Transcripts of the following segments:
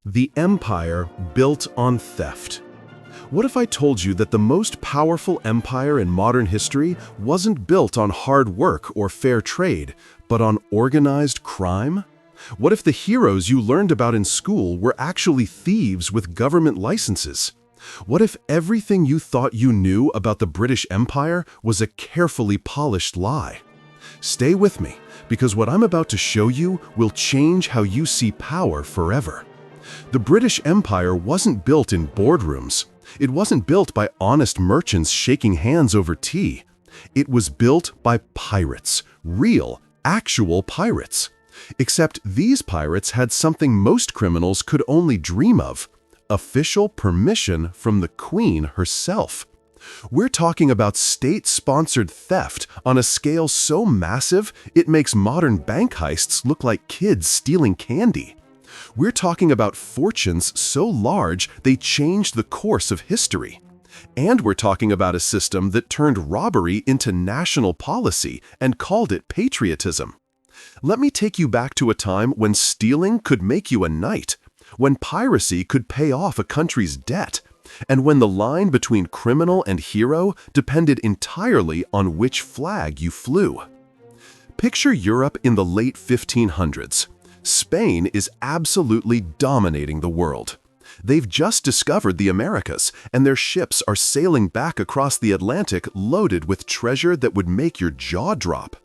The empire built on theft. What if I told you that the most powerful empire in modern history wasn't built on hard work or fair trade, but on organized crime? What if the heroes you learned about in school were actually thieves with government licenses? What if everything you thought you knew about the British Empire was a carefully polished lie? Stay with me, because what I'm about to show you will change how you see power forever. The British Empire wasn't built in boardrooms. It wasn't built by honest merchants shaking hands over tea. It was built by pirates, real, actual pirates. Except these pirates had something most criminals could only dream of: official permission from the Queen herself. We're talking about state-sponsored theft on a scale so massive it makes modern bank heists look like kids stealing candy. We're talking about fortunes so large they changed the course of history. And we're talking about a system that turned robbery into national policy and called it patriotism. Let me take you back to a time when stealing could make you a knight, when piracy could pay off a country's debt, and when the line between criminal and hero depended entirely on which flag you flew. Picture Europe in the late 1500s. Spain is absolutely dominating the world. They've just discovered the Americas, and their ships are sailing back across the Atlantic loaded with treasure that would make your jaw drop.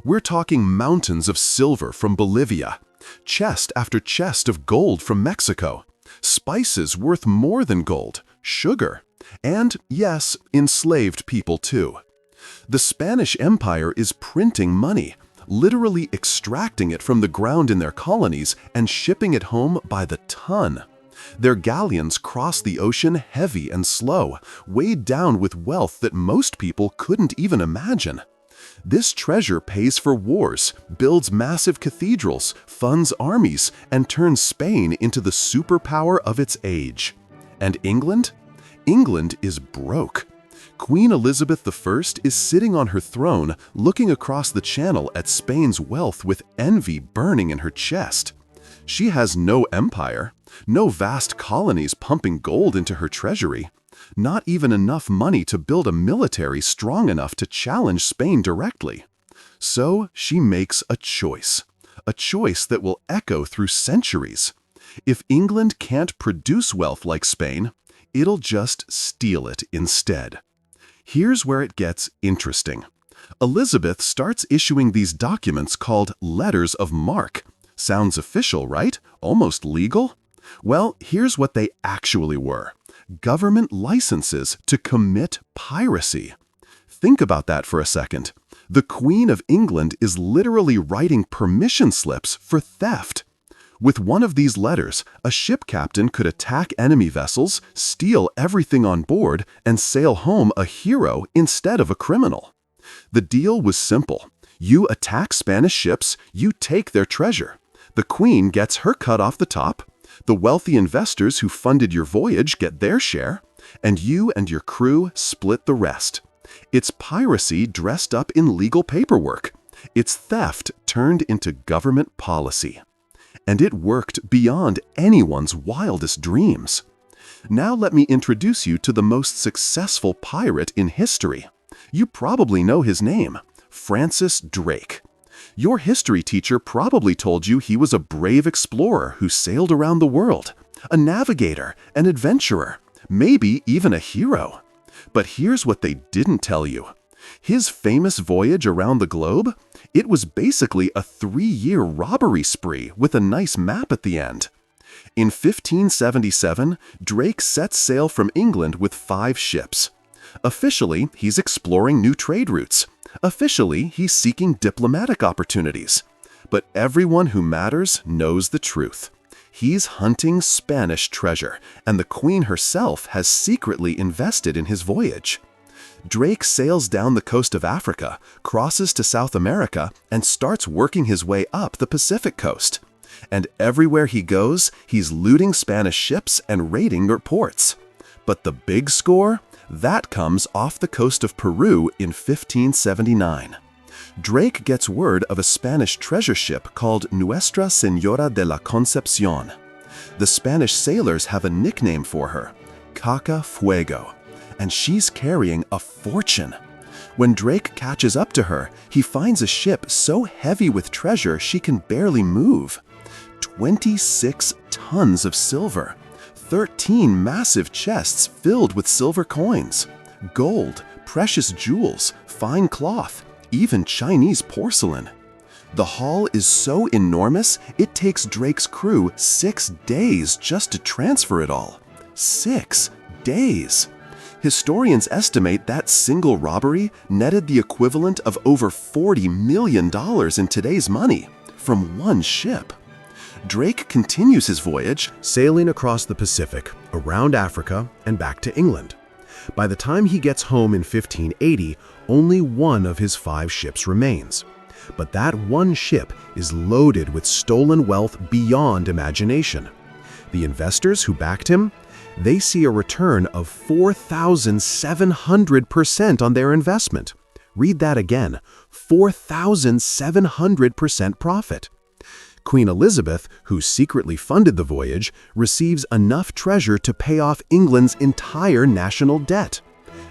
We're talking mountains of silver from Bolivia, chest after chest of gold from Mexico, spices worth more than gold, sugar, and, yes, enslaved people too. The Spanish Empire is printing money, literally extracting it from the ground in their colonies and shipping it home by the ton. Their galleons cross the ocean heavy and slow, weighed down with wealth that most people couldn't even imagine. This treasure pays for wars, builds massive cathedrals, funds armies, and turns Spain into the superpower of its age. And England? England is broke. Queen Elizabeth I is sitting on her throne, looking across the channel at Spain's wealth with envy burning in her chest. She has no empire, no vast colonies pumping gold into her treasury, not even enough money to build a military strong enough to challenge Spain directly. So she makes a choice that will echo through centuries. If England can't produce wealth like Spain, it'll just steal it instead. Here's where it gets interesting. Elizabeth starts issuing these documents called letters of marque. Sounds official, right? Almost legal? Well, here's what they actually were: government licenses to commit piracy. Think about that for a second. The Queen of England is literally writing permission slips for theft. With one of these letters, a ship captain could attack enemy vessels, steal everything on board, and sail home a hero instead of a criminal. The deal was simple. You attack Spanish ships, you take their treasure. The Queen gets her cut off the top, the wealthy investors who funded your voyage get their share, and you and your crew split the rest. It's piracy dressed up in legal paperwork. It's theft turned into government policy. And it worked beyond anyone's wildest dreams. Now let me introduce you to the most successful pirate in history. You probably know his name: Francis Drake. Your history teacher probably told you he was a brave explorer who sailed around the world, a navigator, an adventurer, maybe even a hero. But here's what they didn't tell you. His famous voyage around the globe? It was basically a 3-year robbery spree with a nice map at the end. In 1577, Drake sets sail from England with 5 ships. Officially, he's exploring new trade routes. Officially, he's seeking diplomatic opportunities. But everyone who matters knows the truth. He's hunting Spanish treasure, and the Queen herself has secretly invested in his voyage. Drake sails down the coast of Africa, crosses to South America, and starts working his way up the Pacific coast. And everywhere he goes, he's looting Spanish ships and raiding their ports. But the big score? That comes off the coast of Peru in 1579. Drake gets word of a Spanish treasure ship called Nuestra Señora de la Concepción. The Spanish sailors have a nickname for her, Cacafuego, and she's carrying a fortune. When Drake catches up to her, he finds a ship so heavy with treasure she can barely move. 26 tons of silver, 13 massive chests filled with silver coins, gold, precious jewels, fine cloth, even Chinese porcelain. The haul is so enormous, it takes Drake's crew 6 days just to transfer it all. 6 days! Historians estimate that single robbery netted the equivalent of over $40 million in today's money from one ship. Drake continues his voyage, sailing across the Pacific, around Africa, and back to England. By the time he gets home in 1580, only one of his 5 ships remains. But that one ship is loaded with stolen wealth beyond imagination. The investors who backed him, they see a return of 4,700% on their investment. Read that again, 4,700% profit. Queen Elizabeth, who secretly funded the voyage, receives enough treasure to pay off England's entire national debt.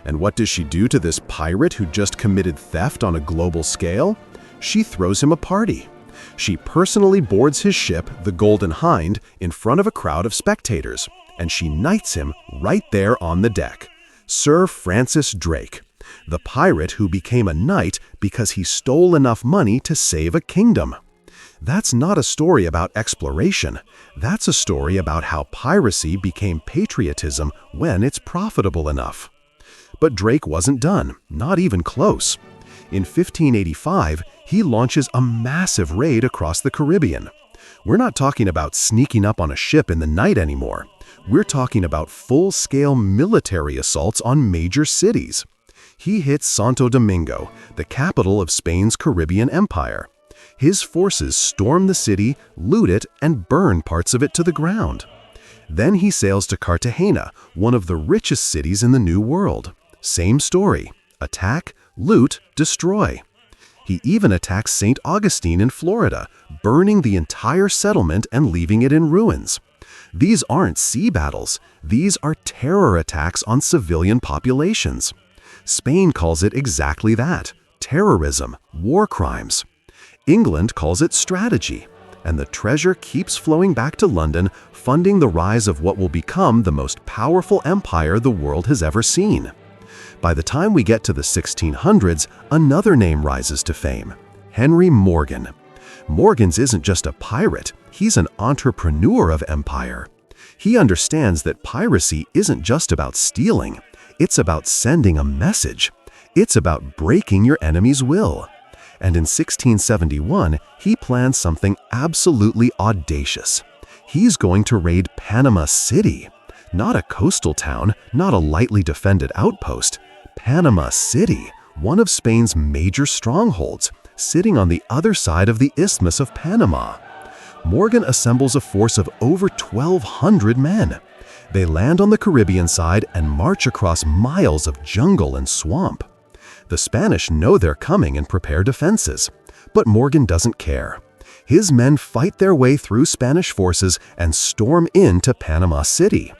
And what does she do to this pirate who just committed theft on a global scale? She throws him a party. She personally boards his ship, the Golden Hind, in front of a crowd of spectators, and she knights him right there on the deck. Sir Francis Drake, the pirate who became a knight because he stole enough money to save a kingdom. That's not a story about exploration. That's a story about how piracy became patriotism when it's profitable enough. But Drake wasn't done, not even close. In 1585, he launches a massive raid across the Caribbean. We're not talking about sneaking up on a ship in the night anymore. We're talking about full-scale military assaults on major cities. He hits Santo Domingo, the capital of Spain's Caribbean Empire. His forces storm the city, loot it, and burn parts of it to the ground. Then he sails to Cartagena, one of the richest cities in the New World. Same story. Attack, loot, destroy. He even attacks St. Augustine in Florida, burning the entire settlement and leaving it in ruins. These aren't sea battles. These are terror attacks on civilian populations. Spain calls it exactly that: terrorism, war crimes. England calls it strategy, and the treasure keeps flowing back to London, funding the rise of what will become the most powerful empire the world has ever seen. By the time we get to the 1600s, another name rises to fame: Henry Morgan. Morgan's isn't just a pirate, he's an entrepreneur of empire. He understands that piracy isn't just about stealing, it's about sending a message. It's about breaking your enemy's will. And in 1671, he plans something absolutely audacious. He's going to raid Panama City. Not a coastal town, not a lightly defended outpost. Panama City, one of Spain's major strongholds, sitting on the other side of the Isthmus of Panama. Morgan assembles a force of over 1,200 men. They land on the Caribbean side and march across miles of jungle and swamp. The Spanish know they're coming and prepare defenses, but Morgan doesn't care. His men fight their way through Spanish forces and storm into Panama City.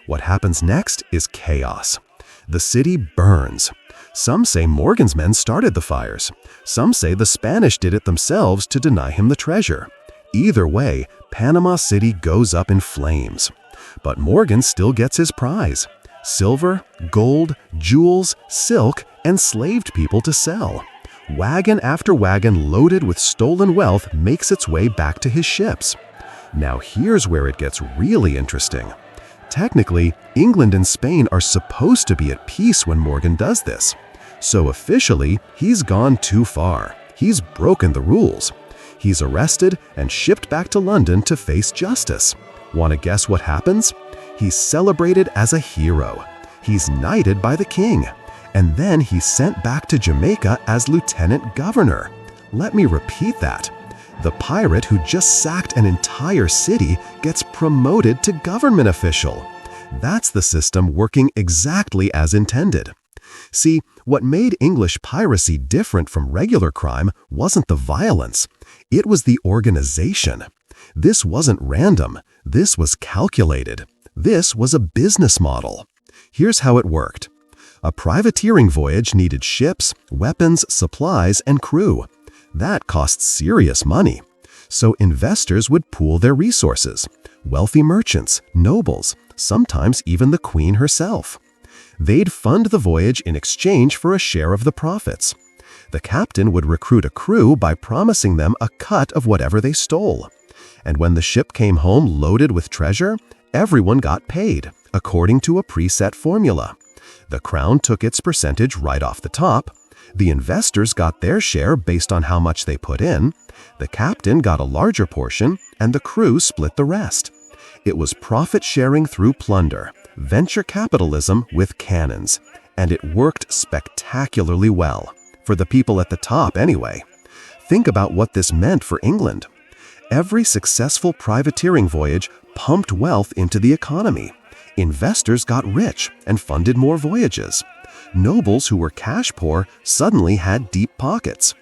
What happens next is chaos. The city burns. Some say Morgan's men started the fires. Some say the Spanish did it themselves to deny him the treasure. Either way, Panama City goes up in flames. But Morgan still gets his prize: silver, gold, jewels, silk, and enslaved people to sell. Wagon after wagon loaded with stolen wealth makes its way back to his ships. Now here's where it gets really interesting. Technically, England and Spain are supposed to be at peace when Morgan does this. So officially, he's gone too far. He's broken the rules. He's arrested and shipped back to London to face justice. Want to guess what happens? He's celebrated as a hero. He's knighted by the king. And then he's sent back to Jamaica as lieutenant governor. Let me repeat that. The pirate who just sacked an entire city gets promoted to government official. That's the system working exactly as intended. See, what made English piracy different from regular crime wasn't the violence. It was the organization. This wasn't random. This was calculated. This was a business model. Here's how it worked. A privateering voyage needed ships, weapons, supplies, and crew. That cost serious money. So investors would pool their resources. Wealthy merchants, nobles, sometimes even the queen herself. They'd fund the voyage in exchange for a share of the profits. The captain would recruit a crew by promising them a cut of whatever they stole. And when the ship came home loaded with treasure, everyone got paid, according to a preset formula. The crown took its percentage right off the top. The investors got their share based on how much they put in. The captain got a larger portion, and the crew split the rest. It was profit sharing through plunder, venture capitalism with cannons, and it worked spectacularly well. For the people at the top, anyway. Think about what this meant for England. Every successful privateering voyage pumped wealth into the economy. Investors got rich and funded more voyages. Nobles who were cash poor suddenly had deep pockets.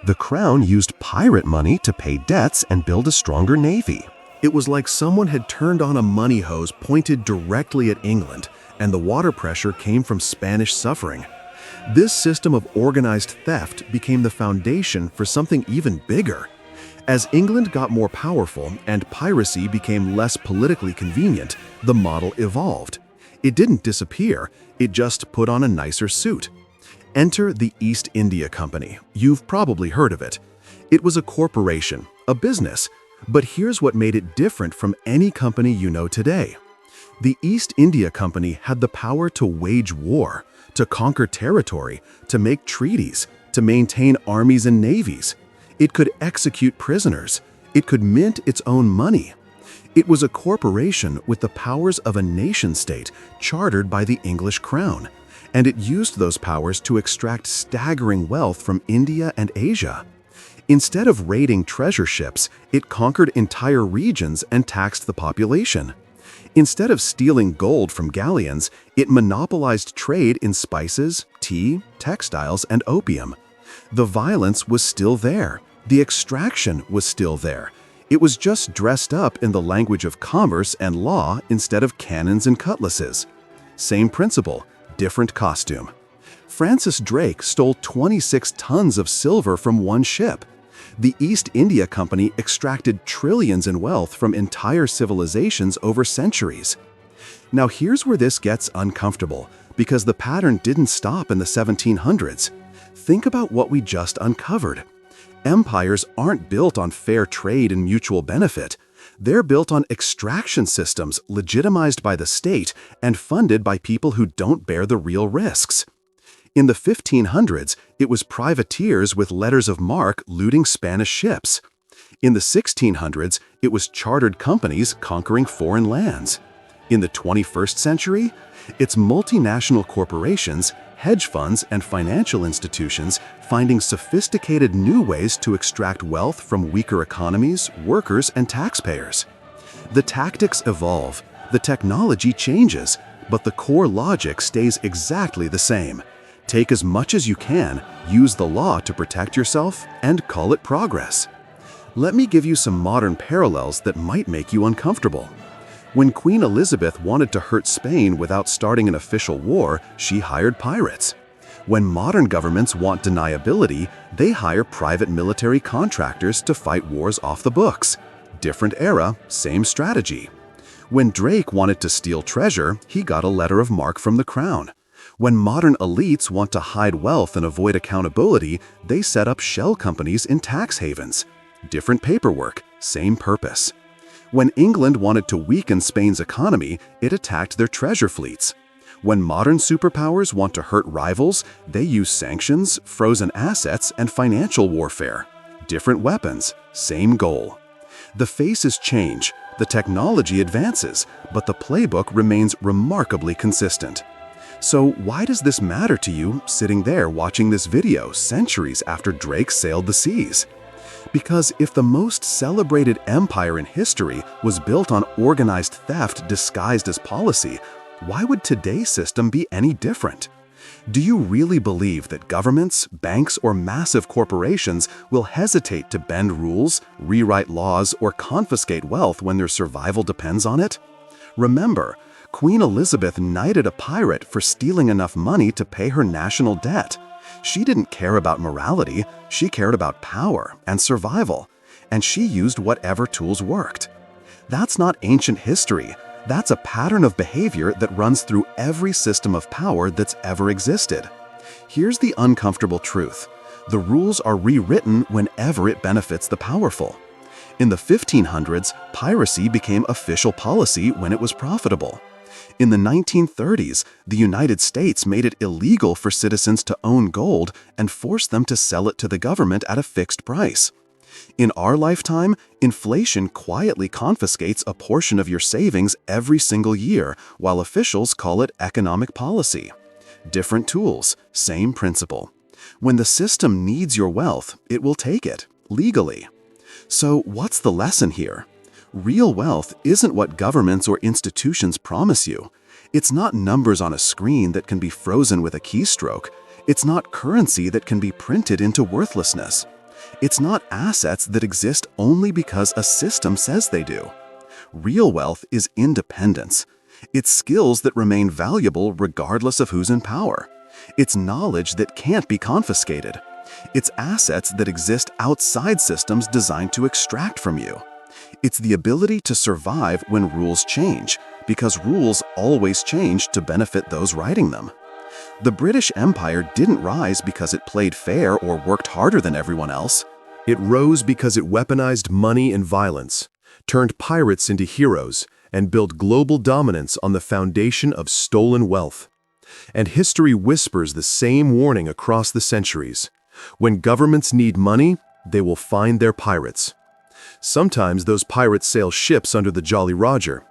The crown used pirate money to pay debts and build a stronger navy. It was like someone had turned on a money hose pointed directly at England, and the water pressure came from Spanish suffering. This system of organized theft became the foundation for something even bigger. As England got more powerful and piracy became less politically convenient, the model evolved. It didn't disappear, it just put on a nicer suit. Enter the East India Company. You've probably heard of it. It was a corporation, a business, but here's what made it different from any company you know today. The East India Company had the power to wage war, to conquer territory, to make treaties, to maintain armies and navies. It could execute prisoners. It could mint its own money. It was a corporation with the powers of a nation-state chartered by the English crown, and it used those powers to extract staggering wealth from India and Asia. Instead of raiding treasure ships, it conquered entire regions and taxed the population. Instead of stealing gold from galleons, it monopolized trade in spices, tea, textiles, and opium. The violence was still there. The extraction was still there. It was just dressed up in the language of commerce and law instead of cannons and cutlasses. Same principle, different costume. Francis Drake stole 26 tons of silver from one ship. The East India Company extracted trillions in wealth from entire civilizations over centuries. Now here's where this gets uncomfortable, because the pattern didn't stop in the 1700s. Think about what we just uncovered. Empires aren't built on fair trade and mutual benefit. They're built on extraction systems legitimized by the state and funded by people who don't bear the real risks. In the 1500s, it was privateers with letters of marque looting Spanish ships. In the 1600s, it was chartered companies conquering foreign lands. In the 21st century, it's multinational corporations, hedge funds, and financial institutions finding sophisticated new ways to extract wealth from weaker economies, workers, and taxpayers. The tactics evolve, the technology changes, but the core logic stays exactly the same. Take as much as you can, use the law to protect yourself, and call it progress. Let me give you some modern parallels that might make you uncomfortable. When Queen Elizabeth wanted to hurt Spain without starting an official war, she hired pirates. When modern governments want deniability, they hire private military contractors to fight wars off the books. Different era, same strategy. When Drake wanted to steal treasure, he got a letter of marque from the crown. When modern elites want to hide wealth and avoid accountability, they set up shell companies in tax havens. Different paperwork, same purpose. When England wanted to weaken Spain's economy, it attacked their treasure fleets. When modern superpowers want to hurt rivals, they use sanctions, frozen assets, and financial warfare. Different weapons, same goal. The faces change, the technology advances, but the playbook remains remarkably consistent. So why does this matter to you sitting there watching this video centuries after Drake sailed the seas? Because if the most celebrated empire in history was built on organized theft disguised as policy, why would today's system be any different? Do you really believe that governments, banks, or massive corporations will hesitate to bend rules, rewrite laws, or confiscate wealth when their survival depends on it? Remember, Queen Elizabeth knighted a pirate for stealing enough money to pay her national debt. She didn't care about morality, she cared about power and survival, and she used whatever tools worked. That's not ancient history. That's a pattern of behavior that runs through every system of power that's ever existed. Here's the uncomfortable truth. The rules are rewritten whenever it benefits the powerful. In the 1500s, piracy became official policy when it was profitable. In the 1930s, the United States made it illegal for citizens to own gold and forced them to sell it to the government at a fixed price. In our lifetime, inflation quietly confiscates a portion of your savings every single year, while officials call it economic policy. Different tools, same principle. When the system needs your wealth, it will take it, legally. So what's the lesson here? Real wealth isn't what governments or institutions promise you. It's not numbers on a screen that can be frozen with a keystroke. It's not currency that can be printed into worthlessness. It's not assets that exist only because a system says they do. Real wealth is independence. It's skills that remain valuable regardless of who's in power. It's knowledge that can't be confiscated. It's assets that exist outside systems designed to extract from you. It's the ability to survive when rules change, because rules always change to benefit those writing them. The British Empire didn't rise because it played fair or worked harder than everyone else. It rose because it weaponized money and violence, turned pirates into heroes, and built global dominance on the foundation of stolen wealth. And history whispers the same warning across the centuries. When governments need money, they will find their pirates. Sometimes those pirates sail ships under the Jolly Roger.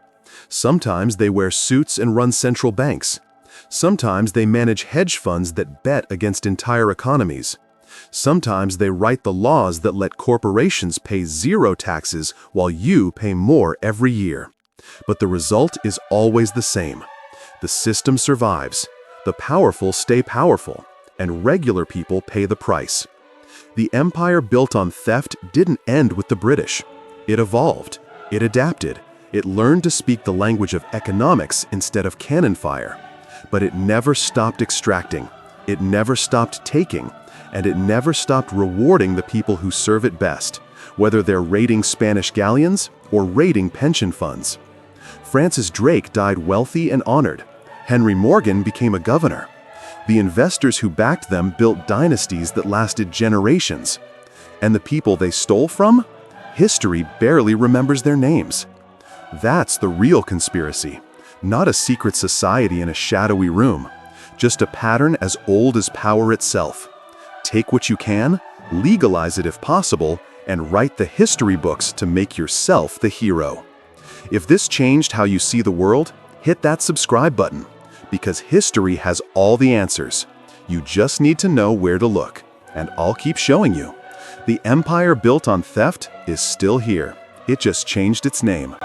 Sometimes they wear suits and run central banks. Sometimes they manage hedge funds that bet against entire economies. Sometimes they write the laws that let corporations pay zero taxes while you pay more every year. But the result is always the same. The system survives, the powerful stay powerful, and regular people pay the price. The empire built on theft didn't end with the British. It evolved, it adapted, it learned to speak the language of economics instead of cannon fire. But it never stopped extracting, it never stopped taking, and it never stopped rewarding the people who serve it best, whether they're raiding Spanish galleons or raiding pension funds. Francis Drake died wealthy and honored. Henry Morgan became a governor. The investors who backed them built dynasties that lasted generations. And the people they stole from? History barely remembers their names. That's the real conspiracy. Not a secret society in a shadowy room, just a pattern as old as power itself. Take what you can, legalize it if possible, and write the history books to make yourself the hero. If this changed how you see the world, hit that subscribe button, because history has all the answers. You just need to know where to look, and I'll keep showing you. The empire built on theft is still here. It just changed its name.